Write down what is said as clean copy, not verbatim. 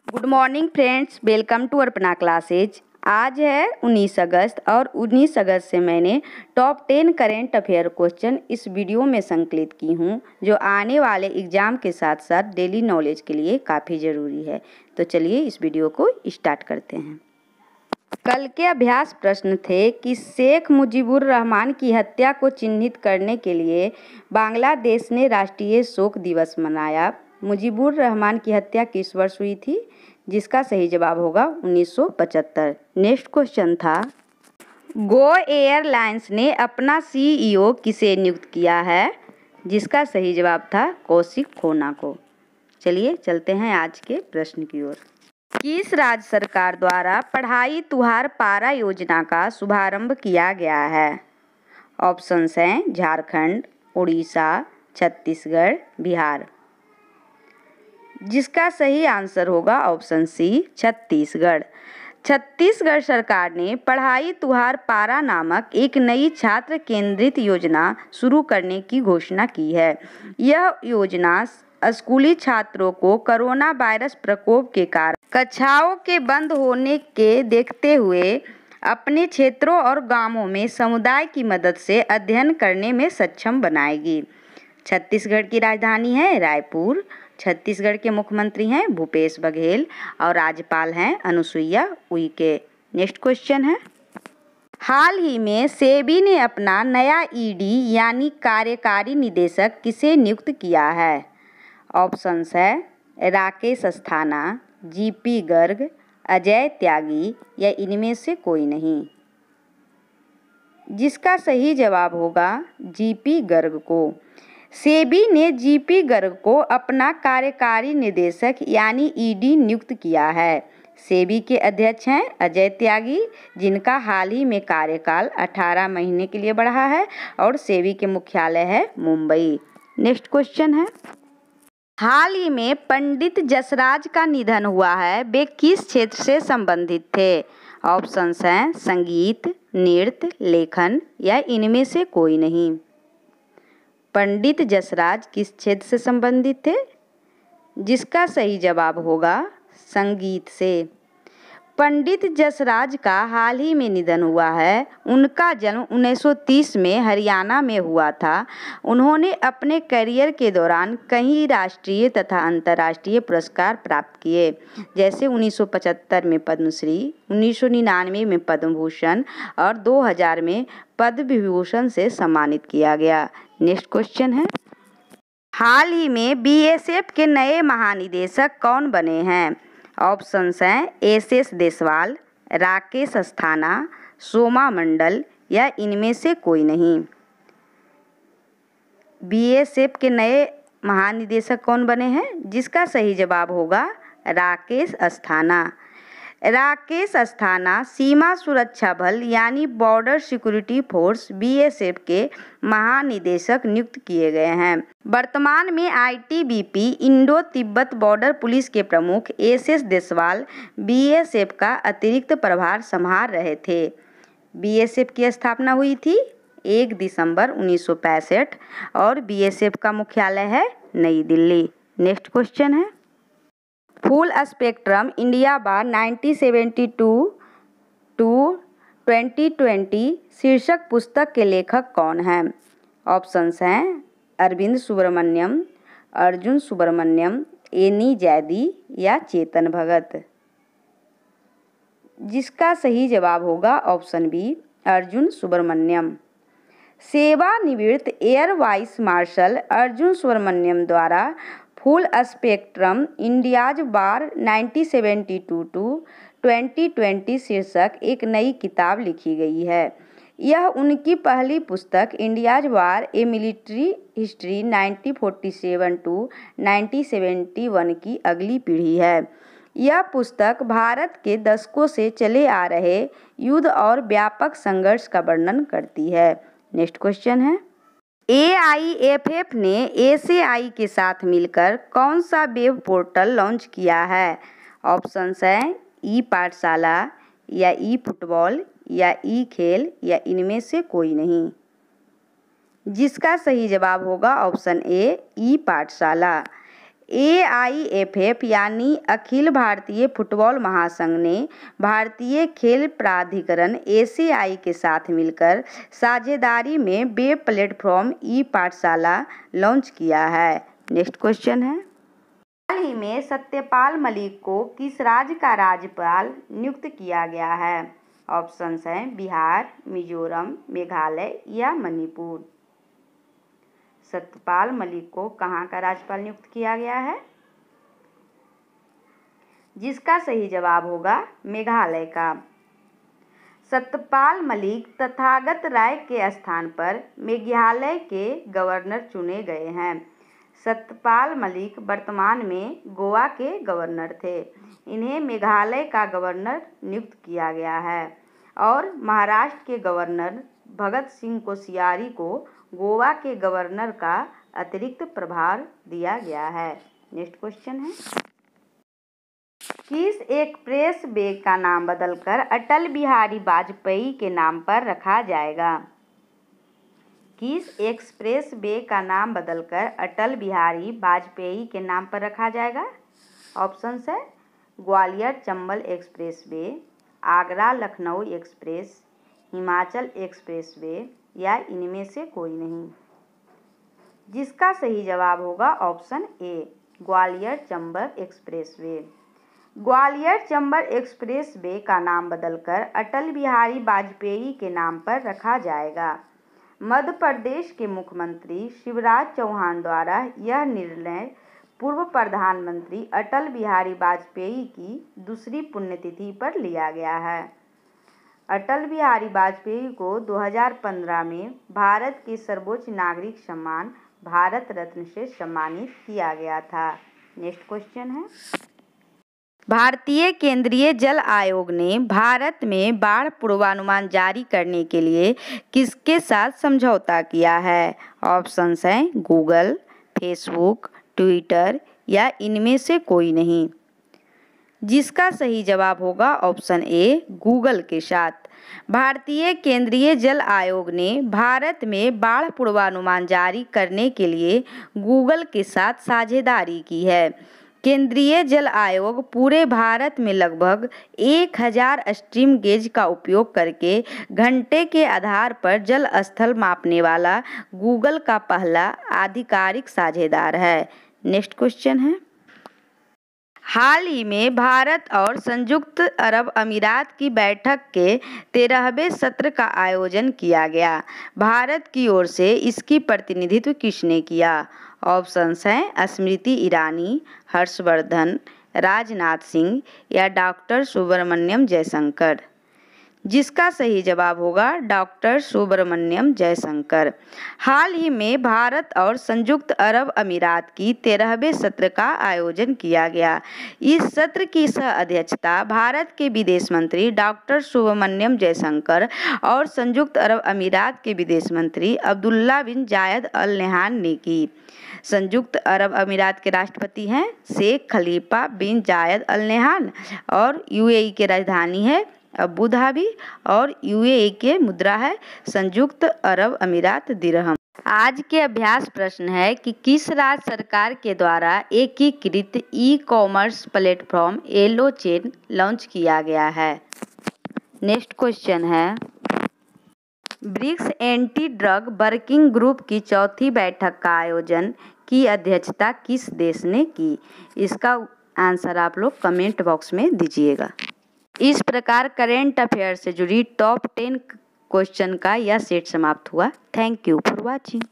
Good morning friends, welcome to Arpana classes. आज है 19 अगस्त और 19 अगस्त से मैंने टॉप 10 करेंट अफेयर क्वेश्चन इस वीडियो में संकलित की हूँ, जो आने वाले एग्ज़ाम के साथ साथ डेली नॉलेज के लिए काफ़ी ज़रूरी है। तो चलिए इस वीडियो को स्टार्ट करते हैं। कल के अभ्यास प्रश्न थे कि शेख मुजीबुर रहमान की हत्या को चिन्हित करने के लिए बांग्लादेश ने राष्ट्रीय शोक दिवस मनाया। मुजीबुर रहमान की हत्या किस वर्ष हुई थी? जिसका सही जवाब होगा 1975। नेक्स्ट क्वेश्चन था, गो एयरलाइंस ने अपना सीईओ किसे नियुक्त किया है? जिसका सही जवाब था कौशिक खोना को। चलिए चलते हैं आज के प्रश्न की ओर। किस राज्य सरकार द्वारा पढ़ाई तुहार पारा योजना का शुभारंभ किया गया है? ऑप्शंस हैं झारखंड, उड़ीसा, छत्तीसगढ़, बिहार। जिसका सही आंसर होगा ऑप्शन सी छत्तीसगढ़। छत्तीसगढ़ सरकार ने पढ़ाई तुहार पारा नामक एक नई छात्र केंद्रित योजना शुरू करने की घोषणा की है। यह योजना स्कूली छात्रों को कोरोना वायरस प्रकोप के कारण कक्षाओं के बंद होने के देखते हुए अपने क्षेत्रों और गांवों में समुदाय की मदद से अध्ययन करने में सक्षम बनाएगी। छत्तीसगढ़ की राजधानी है रायपुर। छत्तीसगढ़ के मुख्यमंत्री हैं भूपेश बघेल और राज्यपाल हैं अनुसुईया उइके। नेक्स्ट क्वेश्चन है, हाल ही में सेबी ने अपना नया ईडी यानी कार्यकारी निदेशक किसे नियुक्त किया है? ऑप्शंस है राकेश अस्थाना, जीपी गर्ग, अजय त्यागी या इनमें से कोई नहीं। जिसका सही जवाब होगा जीपी गर्ग को। सेबी ने जीपी गर्ग को अपना कार्यकारी निदेशक यानी ईडी नियुक्त किया है। सेबी के अध्यक्ष हैं अजय त्यागी, जिनका हाल ही में कार्यकाल 18 महीने के लिए बढ़ा है और सेबी के मुख्यालय है मुंबई। नेक्स्ट क्वेश्चन है, हाल ही में पंडित जसराज का निधन हुआ है, वे किस क्षेत्र से संबंधित थे? ऑप्शंस हैं संगीत, नृत्य, लेखन या इनमें से कोई नहीं। पंडित जसराज किस क्षेत्र से संबंधित थे? जिसका सही जवाब होगा संगीत से। पंडित जसराज का हाल ही में निधन हुआ है। उनका जन्म 1930 में हरियाणा में हुआ था। उन्होंने अपने करियर के दौरान कई राष्ट्रीय तथा अंतर्राष्ट्रीय पुरस्कार प्राप्त किए, जैसे 1975 में पद्मश्री, 1999 में पद्म भूषण और 2000 में पद्म विभूषण से सम्मानित किया गया। नेक्स्ट क्वेश्चन है, हाल ही में बीएसएफ के नए महानिदेशक कौन बने हैं? ऑप्शंस हैं एसएस देसवाल, राकेश अस्थाना, सोमा मंडल या इनमें से कोई नहीं। बीएसएफ के नए महानिदेशक कौन बने हैं? जिसका सही जवाब होगा राकेश अस्थाना। राकेश अस्थाना सीमा सुरक्षा बल यानी बॉर्डर सिक्योरिटी फोर्स बीएसएफ के महानिदेशक नियुक्त किए गए हैं। वर्तमान में ITBP Indo Tibet border police के प्रमुख एसएस देसवाल बीएसएफ का अतिरिक्त प्रभार संभाल रहे थे। बीएसएफ की स्थापना हुई थी 1 दिसंबर 1965 और बीएसएफ का मुख्यालय है नई दिल्ली। नेक्स्ट क्वेश्चन है, full spectrum India war 1972 to 2020 शीर्षक पुस्तक के लेखक कौन हैं? ऑप्शंस हैं अरविंद सुब्रमण्यम, अर्जुन सुब्रमण्यम, एनी जैदी या चेतन भगत। जिसका सही जवाब होगा ऑप्शन बी अर्जुन सुब्रमण्यम। सेवानिवृत्त air vice marshal Arjun Subramaniam द्वारा full spectrum India's war 1972 to 2020 शीर्षक एक नई किताब लिखी गई है। यह उनकी पहली पुस्तक India's war a military history 1947 to 1971 की अगली पीढ़ी है। यह पुस्तक भारत के दशकों से चले आ रहे युद्ध और व्यापक संघर्ष का वर्णन करती है। नेक्स्ट क्वेश्चन है, एआईएफएफ ने एसएआई के साथ मिलकर कौन सा वेब पोर्टल लॉन्च किया है? ऑप्शंस हैं ई पाठशाला या ई फुटबॉल या ई खेल या इनमें से कोई नहीं। जिसका सही जवाब होगा ऑप्शन ए ई पाठशाला। AIFF यानी अखिल भारतीय फुटबॉल महासंघ ने भारतीय खेल प्राधिकरण ACI के साथ मिलकर साझेदारी में वेब प्लेटफॉर्म ई-पाठशाला लॉन्च किया है। नेक्स्ट क्वेश्चन है, हाल ही में सत्यपाल मलिक को किस राज्य का राज्यपाल नियुक्त किया गया है? ऑप्शंस हैं बिहार, मिजोरम, मेघालय या मणिपुर। सत्यपाल मलिक को कहाँ का राज्यपाल नियुक्त किया गया है? जिसका सही जवाब होगा मेघालय का। सत्यपाल मलिक तथागत राय के स्थान पर मेघालय के गवर्नर चुने गए हैं। सत्यपाल मलिक वर्तमान में गोवा के गवर्नर थे। इन्हें मेघालय का गवर्नर नियुक्त किया गया है और महाराष्ट्र के गवर्नर भगत सिंह कोश्यारी को गोवा के गवर्नर का अतिरिक्त प्रभार दिया गया है। नेक्स्ट क्वेश्चन है, किस एक्सप्रेस वे का नाम बदलकर अटल बिहारी वाजपेयी के नाम पर रखा जाएगा? किस एक्सप्रेस वे का नाम बदलकर अटल बिहारी वाजपेयी के नाम पर रखा जाएगा? ऑप्शंस है Gwalior Chambal express way, Agra Lucknow express, Himachal express way या इनमें से कोई नहीं। जिसका सही जवाब होगा option A, Gwalior Chambal express way. Gwalior Chambal express way का नाम बदलकर अटल बिहारी वाजपेयी के नाम पर रखा जाएगा। मध्य प्रदेश के मुख्यमंत्री शिवराज चौहान द्वारा यह निर्णय पूर्व प्रधानमंत्री अटल बिहारी वाजपेयी की दूसरी पुण्यतिथि पर लिया गया है। अटल बिहारी वाजपेयी को 2015 में भारत के सर्वोच्च नागरिक सम्मान भारत रत्न से सम्मानित किया गया था। नेक्स्ट क्वेश्चन है, भारतीय केंद्रीय जल आयोग ने भारत में बाढ़ पूर्वानुमान जारी करने के लिए किसके साथ समझौता किया है? ऑप्शंस हैं गूगल, फेसबुक, ट्विटर या इनमें से कोई नहीं। जिसका सही जवाब होगा ऑप्शन ए, गूगल के साथ। भारतीय केंद्रीय जल आयोग ने भारत में बाढ़ पूर्वानुमान जारी करने के लिए गूगल के साथ साझेदारी की है। केंद्रीय जल आयोग पूरे भारत में लगभग 1000 स्ट्रीम गेज का उपयोग करके घंटे के आधार पर जल स्तर मापने वाला गूगल का पहला आधिकारिक साझेदार है। नेक्स्ट क्वेश्चन है, हाल ही में भारत और संयुक्त अरब अमीरात की बैठक के 13वें सत्र का आयोजन किया गया। भारत की ओर से इसकी प्रतिनिधित्व किसने किया? ऑप्शंस हैं स्मृति ईरानी, हर्षवर्धन, राजनाथ सिंह या डॉक्टर सुब्रमण्यम जयशंकर। जिसका सही जवाब होगा डॉक्टर सुब्रमण्यम जयशंकर। हाल ही में भारत और संयुक्त अरब अमीरात की 13वें सत्र का आयोजन किया गया। इस सत्र की सह अध्यक्षता भारत के विदेश मंत्री डॉक्टर सुब्रमण्यम जयशंकर और संयुक्त अरब अमीरात के विदेश मंत्री अब्दुल्ला बिन जायद अल नह्यान ने की। संयुक्त अरब अमीरात के राष्ट्रपति हैं शेख खलीफा बिन जायद अल नह्यान और UAE की राजधानी है अबू धाबी और UAE के मुद्रा है संयुक्त अरब अमीरात दिरहम। आज के अभ्यास प्रश्न है कि किस राज्य सरकार के द्वारा एकीकृत e-commerce platform yellow chain launch किया गया है? नेक्स्ट क्वेश्चन है, BRICS anti drug working group की चौथी बैठक का आयोजन की अध्यक्षता किस देश ने की? इसका आंसर आप लोग कमेंट बॉक्स में दीजिएगा। इस प्रकार करेंट अफेयर से जुड़ी टॉप 10 क्वेश्चन का यह सेट समाप्त हुआ। Thank you for watching.